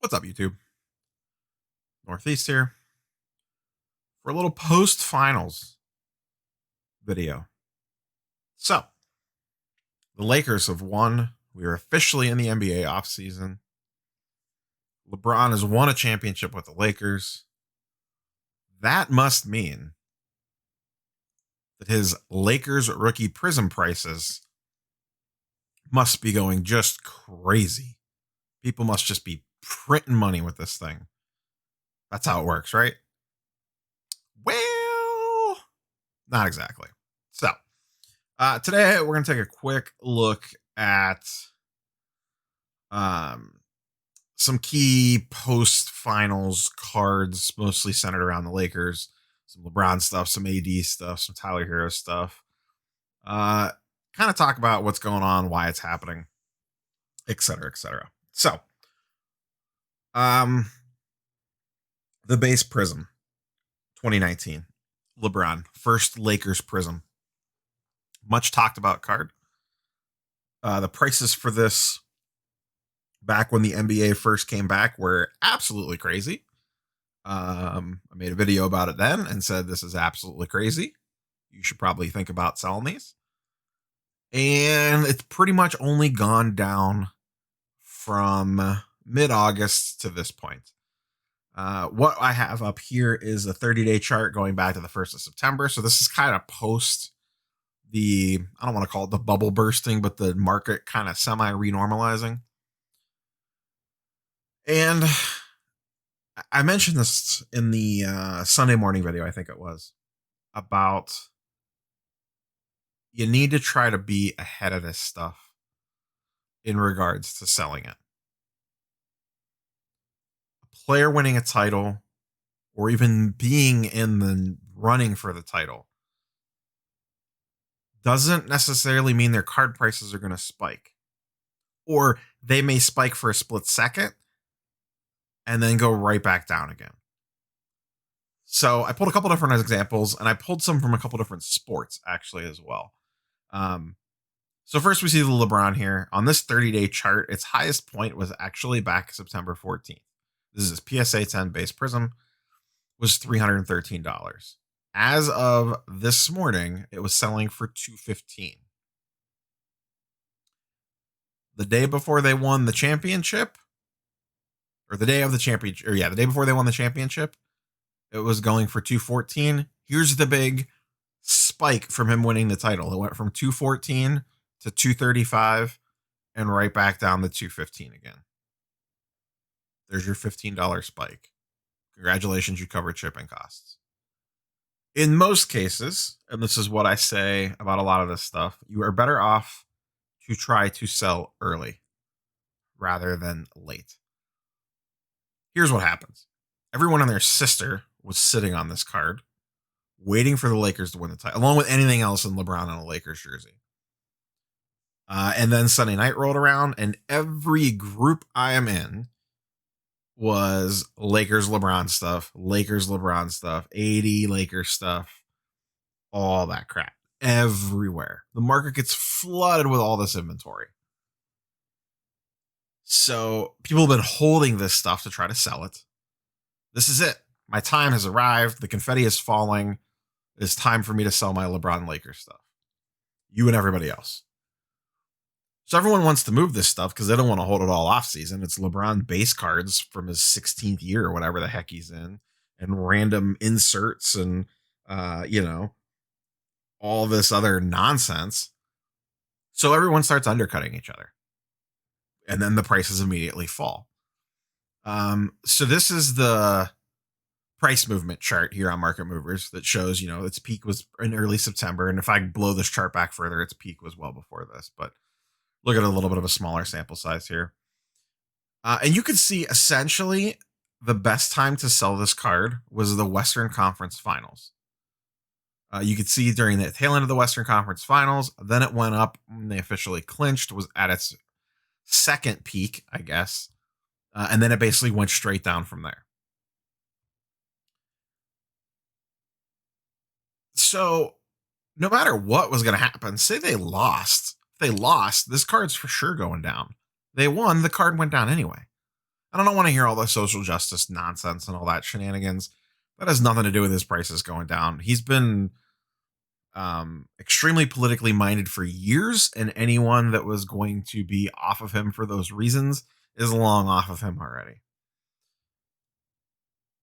What's up, YouTube? Northeast here for a little post finals video. So, the Lakers have won. We are officially in the NBA offseason. LeBron has won a championship with the Lakers. That must mean that his Lakers rookie prism prices must be going just crazy. People must just be printing money with this thing. That's how it works, right? Well, not exactly. So, today we're going to take a quick look at some key post-finals cards, mostly centered around the Lakers. Some LeBron stuff, some AD stuff, some Tyler Hero stuff. Kind of talk about what's going on, why it's happening, et cetera, et cetera. So, the base prism, 2019, LeBron, first Lakers prism. Much talked about card. The prices for this back when the NBA first came back were absolutely crazy. I made a video about it then and said, this is absolutely crazy. You should probably think about selling these. And it's pretty much only gone down from mid-August to this point. What I have up here is a 30-day chart going back to the 1st of September. So this is kind of post the, I don't want to call it the bubble bursting, but the market kind of semi-renormalizing. And I mentioned this in the Sunday morning video, I think it was, about you need to try to be ahead of this stuff in regards to selling it. A player winning a title or even being in the running for the title doesn't necessarily mean their card prices are going to spike. Or they may spike for a split second and then go right back down again. So I pulled a couple different examples, and I pulled some from a couple different sports actually as well. So first we see the LeBron here. On this 30-day chart, its highest point was actually back September 14th. This is PSA 10 base prism, was $313. As of this morning, it was selling for $215. The day before they won the championship, or the day of the championship, or yeah, the day before they won the championship, it was going for $214. Here's the big spike from him winning the title. It went from $214 to $235 and right back down to $215 again. There's your $15 spike. Congratulations, you covered shipping costs. In most cases, and this is what I say about a lot of this stuff, you are better off to try to sell early rather than late. Here's what happens. Everyone and their sister was sitting on this card, waiting for the Lakers to win the title, along with anything else in LeBron on a Lakers jersey. And then Sunday night rolled around, and every group I am in was Lakers LeBron stuff, Lakers LeBron stuff, 80 Lakers stuff, all that crap everywhere. The market gets flooded with all this inventory. So people have been holding this stuff to try to sell it. This is it. My time has arrived. The confetti is falling. It's time for me to sell my LeBron Lakers stuff. You and everybody else. So everyone wants to move this stuff because they don't want to hold it all off season. It's LeBron base cards from his 16th year or whatever the heck he's in, and random inserts and, all this other nonsense. So everyone starts undercutting each other. And then the prices immediately fall. So this is the price movement chart here on Market Movers that shows, its peak was in early September. And if I blow this chart back further, its peak was well before this. But look at a little bit of a smaller sample size here. And you can see essentially the best time to sell this card was the Western Conference Finals. You could see during the tail end of the Western Conference Finals, then it went up when they officially clinched, was at its second peak, I guess. And then it basically went straight down from there. So no matter what was going to happen, say they lost. If they lost, this card's for sure going down. They won, the card went down anyway. And I don't want to hear all the social justice nonsense and all that shenanigans. That has nothing to do with his prices going down. He's been extremely politically minded for years, and anyone that was going to be off of him for those reasons is long off of him already.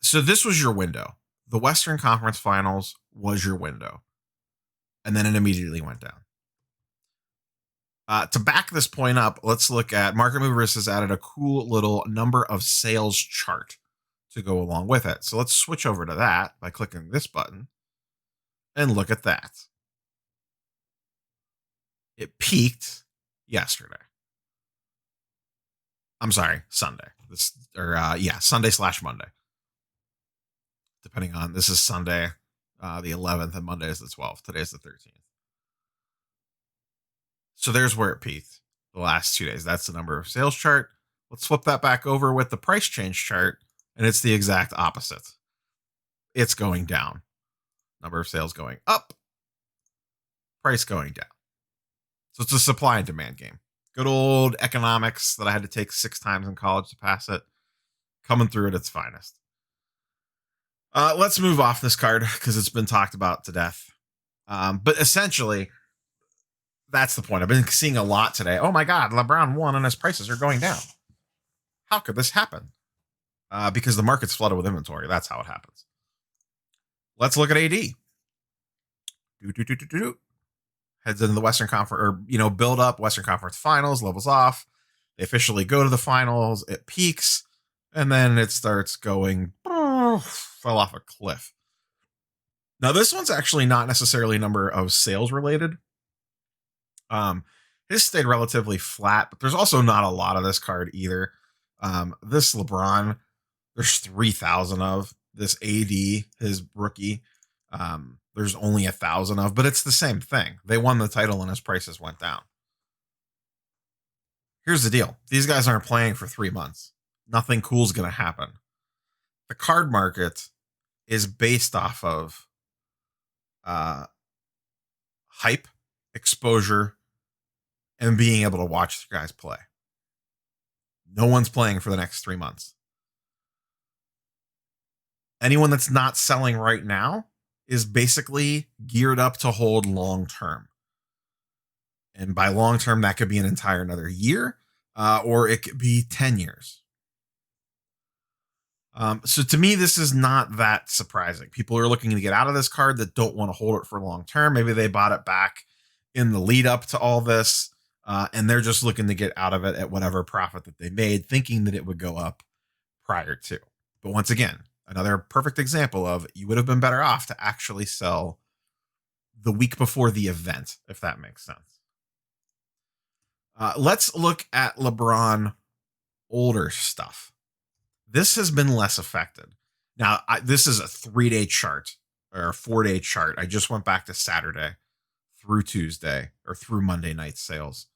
So this was your window. The Western Conference Finals was your window. And then it immediately went down. To back this point up, let's look at Market Movers has added a cool little number of sales chart to go along with it. So let's switch over to that by clicking this button and look at that. It peaked yesterday. I'm sorry, Sunday. Sunday/Monday. Depending on, this is Sunday, the 11th, and Monday is the 12th. Today's the 13th. So there's where it peaked the last 2 days. That's the number of sales chart. Let's flip that back over with the price change chart, and it's the exact opposite. It's going down. Number of sales going up, price going down. So it's a supply and demand game. Good old economics that I had to take 6 times in college to pass it, coming through at its finest. Let's move off this card because it's been talked about to death. But essentially, that's the point. I've been seeing a lot today. Oh my God, LeBron won and his prices are going down. How could this happen? Because the market's flooded with inventory. That's how it happens. Let's look at AD. Heads into the Western Conference, or build up Western Conference Finals, levels off. They officially go to the finals. It peaks, and then it starts going fell off a cliff. Now this one's actually not necessarily number of sales related. His stayed relatively flat, but there's also not a lot of this card either. This LeBron, there's 3,000 of. This AD, his rookie, there's only 1,000 of, but it's the same thing. They won the title and his prices went down. Here's the deal. These guys aren't playing for 3 months. Nothing cool is going to happen. The card market is based off of hype, exposure, and being able to watch the guys play. No one's playing for the next 3 months. Anyone that's not selling right now is basically geared up to hold long term. And by long term, that could be an entire another year, or it could be 10 years. So to me, this is not that surprising. People are looking to get out of this card that don't want to hold it for long term. Maybe they bought it back in the lead up to all this, and they're just looking to get out of it at whatever profit that they made, thinking that it would go up prior to. But once again, another perfect example of you would have been better off to actually sell the week before the event, if that makes sense. Let's look at LeBron older stuff. This has been less affected. Now, this is a 3-day chart or a 4-day chart. I just went back to Saturday through Tuesday or through Monday night sales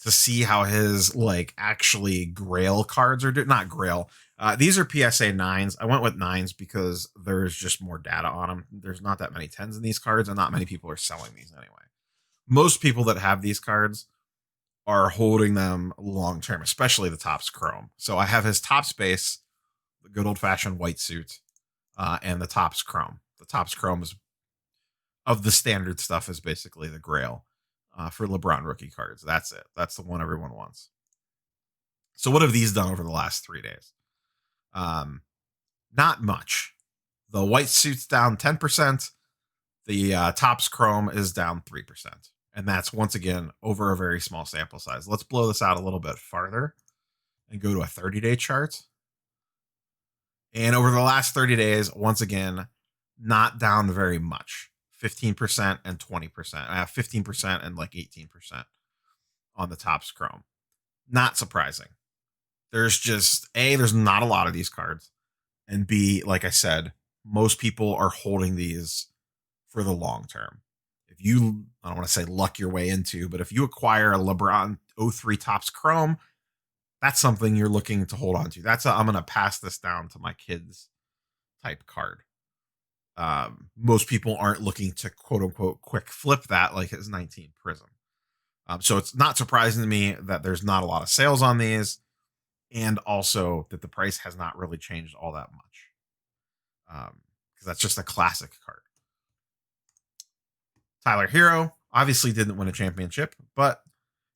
to see how his actually Grail cards are doing. Not Grail. These are PSA 9s. I went with 9s because there's just more data on them. There's not that many 10s in these cards, and not many people are selling these anyway. Most people that have these cards are holding them long term, especially the Topps Chrome. So I have his Topps base, the good old fashioned white suit, and the Topps Chrome. The Topps Chrome is of the standard stuff is basically the Grail for LeBron rookie cards. That's it. That's the one everyone wants. So what have these done over the last 3 days? Not much. The white suit's down 10%. The Topps Chrome is down 3%. And that's, once again, over a very small sample size. Let's blow this out a little bit farther and go to a 30-day chart. And over the last 30 days, once again, not down very much. 15% and 20%. 15% and 18% on the Topps Chrome. Not surprising. There's just, A, there's not a lot of these cards. And B, like I said, most people are holding these for the long term. If you, I don't want to say luck your way into, but if you acquire a LeBron 03 Topps Chrome, that's something you're looking to hold on to. That's I'm going to pass this down to my kids type card. Most people aren't looking to quote unquote quick flip that like his 19 Prism. So it's not surprising to me that there's not a lot of sales on these. and also that the price has not really changed all that much. Because that's just a classic card. Tyler Hero obviously didn't win a championship, but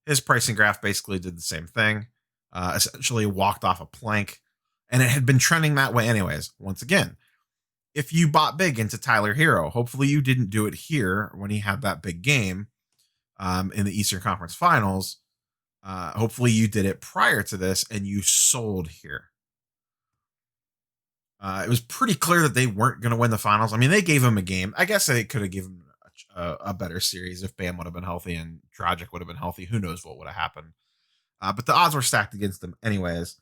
his pricing graph basically did the same thing. Essentially walked off a plank, and it had been trending that way anyways. Once again, if you bought big into Tyler Hero, hopefully you didn't do it here when he had that big game in the Eastern Conference Finals. Hopefully you did it prior to this and you sold here. It was pretty clear that they weren't going to win the finals. I mean, they gave him a game. I guess they could have given him a better series if Bam would have been healthy and Dragic would have been healthy. Who knows what would have happened. But the odds were stacked against them anyways.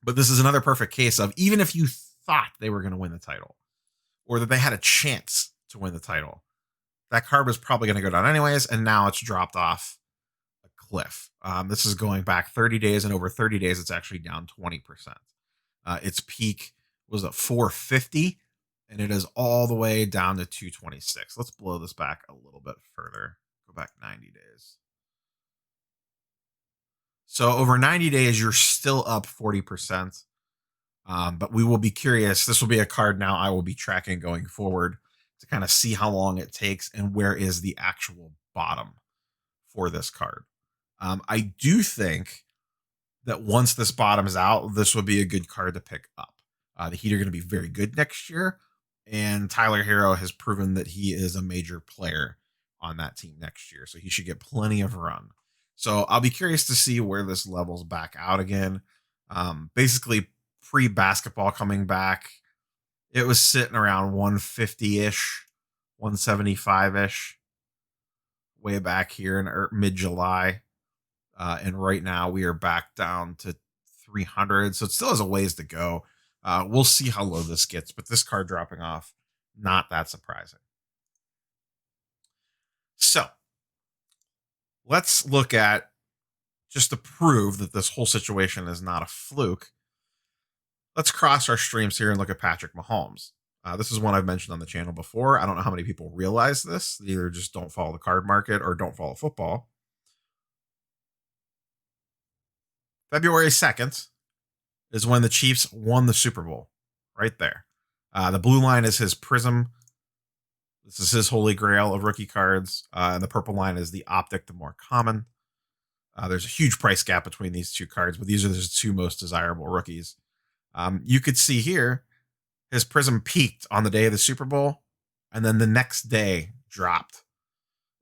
But this is another perfect case of even if you thought they were going to win the title or that they had a chance to win the title, that card was probably going to go down anyways. And now it's dropped off a cliff. This is going back 30 days, and over 30 days, it's actually down 20%. Its peak was at 450, and it is all the way down to 226. Let's blow this back a little bit further. Go back 90 days. So over 90 days, you're still up 40%. But we will be curious. This will be a card now I will be tracking going forward to kind of see how long it takes and where is the actual bottom for this card. I do think that once this bottoms out, this would be a good card to pick up. The Heat are going to be very good next year, and Tyler Hero has proven that he is a major player on that team next year, so he should get plenty of run. So I'll be curious to see where this levels back out again. Basically, pre-basketball coming back, it was sitting around 150-ish, 175-ish, way back here in mid-July. And right now we are back down to 300. So it still has a ways to go. We'll see how low this gets, but this card dropping off, not that surprising. So let's look at, just to prove that this whole situation is not a fluke, let's cross our streams here and look at Patrick Mahomes. This is one I've mentioned on the channel before. I don't know how many people realize this. They either just don't follow the card market or don't follow football. February 2nd is when the Chiefs won the Super Bowl. Right there. The blue line is his prism. This is his holy grail of rookie cards. And the purple line is the optic, the more common. There's a huge price gap between these two cards, but these are the two most desirable rookies. You could see here, his prism peaked on the day of the Super Bowl, and then the next day dropped.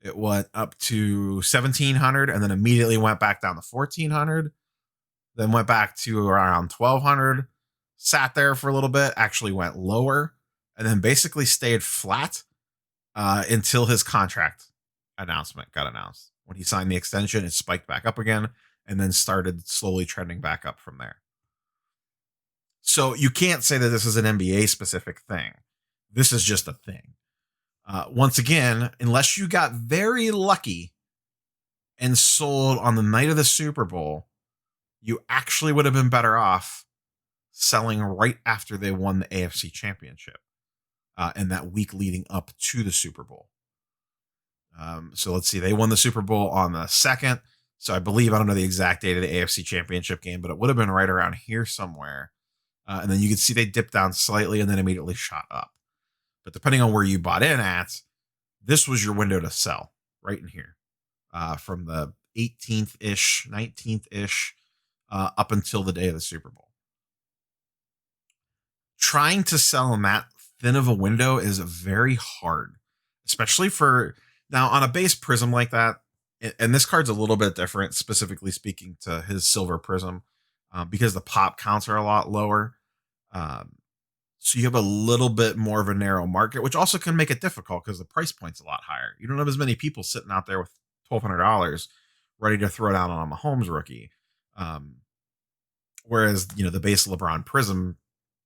It went up to 1,700 and then immediately went back down to 1,400. Then went back to around 1,200, sat there for a little bit, actually went lower, and then basically stayed flat until his contract announcement got announced. When he signed the extension, it spiked back up again and then started slowly trending back up from there. So you can't say that this is an NBA specific thing. This is just a thing. Once again, unless you got very lucky and sold on the night of the Super Bowl, you actually would have been better off selling right after they won the AFC Championship in that week leading up to the Super Bowl. So let's see. They won the Super Bowl on the 2nd. So I believe, I don't know the exact date of the AFC Championship game, but it would have been right around here somewhere. And then you can see they dipped down slightly and then immediately shot up. But depending on where you bought in at, this was your window to sell right in here from the 18th-ish, 19th-ish up until the day of the Super Bowl. Trying to sell in that thin of a window is very hard, especially for now on a base prism like that. And this card's a little bit different, specifically speaking to his silver prism, because the pop counts are a lot lower. So you have a little bit more of a narrow market, which also can make it difficult because the price point's a lot higher. You don't have as many people sitting out there with $1,200 ready to throw down on a Mahomes rookie. Whereas, the base Lebron prism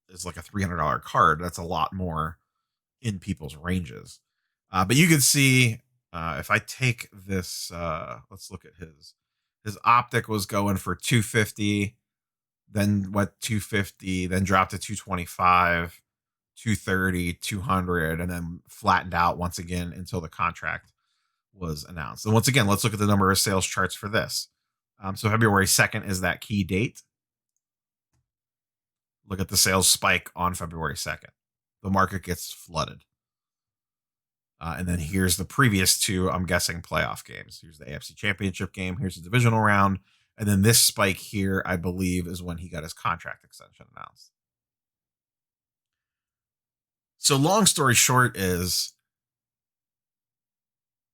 is like a $300 card. That's a lot more in people's ranges. But you can see if I take this, let's look at his optic was going for 250, then went 250, then dropped to 225, 230, 200, and then flattened out once again until the contract was announced. And once again, let's look at the number of sales charts for this. So February 2nd is that key date. Look at the sales spike on February 2nd. The market gets flooded. And then here's the previous two, I'm guessing, playoff games. Here's the AFC Championship game. Here's the divisional round. And then this spike here, I believe, is when he got his contract extension announced. So long story short is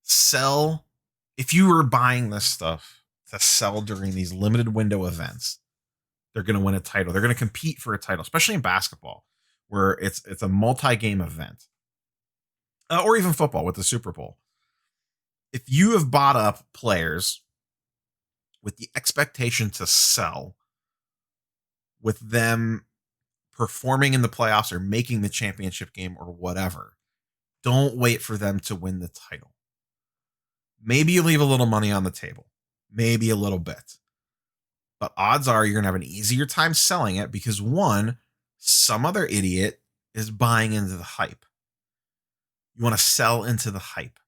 sell. If you were buying this stuff to sell during these limited window events, they're going to win a title. They're going to compete for a title, especially in basketball, where it's a multi-game event. Or even football with the Super Bowl. If you have bought up players with the expectation to sell, with them performing in the playoffs or making the championship game or whatever, don't wait for them to win the title. Maybe you leave a little money on the table, maybe a little bit. But odds are you're going to have an easier time selling it because, one, some other idiot is buying into the hype. You want to sell into the hype.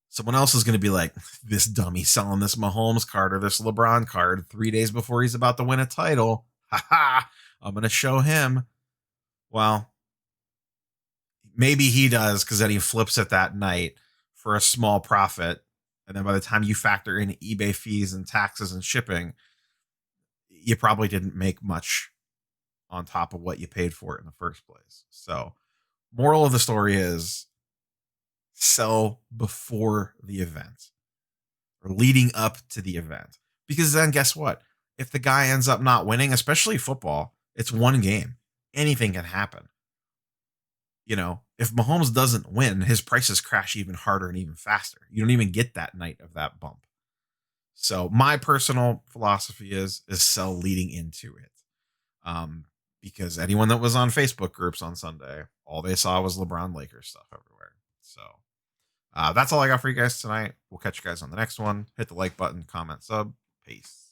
Someone else is going to be like, this dummy selling this Mahomes card or this LeBron card 3 days before he's about to win a title. Ha ha, I'm going to show him. Well, maybe he does because then he flips it that night for a small profit. And then by the time you factor in eBay fees and taxes and shipping, you probably didn't make much on top of what you paid for it in the first place. So, moral of the story is sell before the event or leading up to the event. Because then guess what? If the guy ends up not winning, especially football, it's one game. Anything can happen. You know, if Mahomes doesn't win, his prices crash even harder and even faster. You don't even get that night of that bump. So my personal philosophy is sell leading into it. Because anyone that was on Facebook groups on Sunday, all they saw was LeBron Lakers stuff everywhere. So that's all I got for you guys tonight. We'll catch you guys on the next one. Hit the like button, comment, sub. Peace.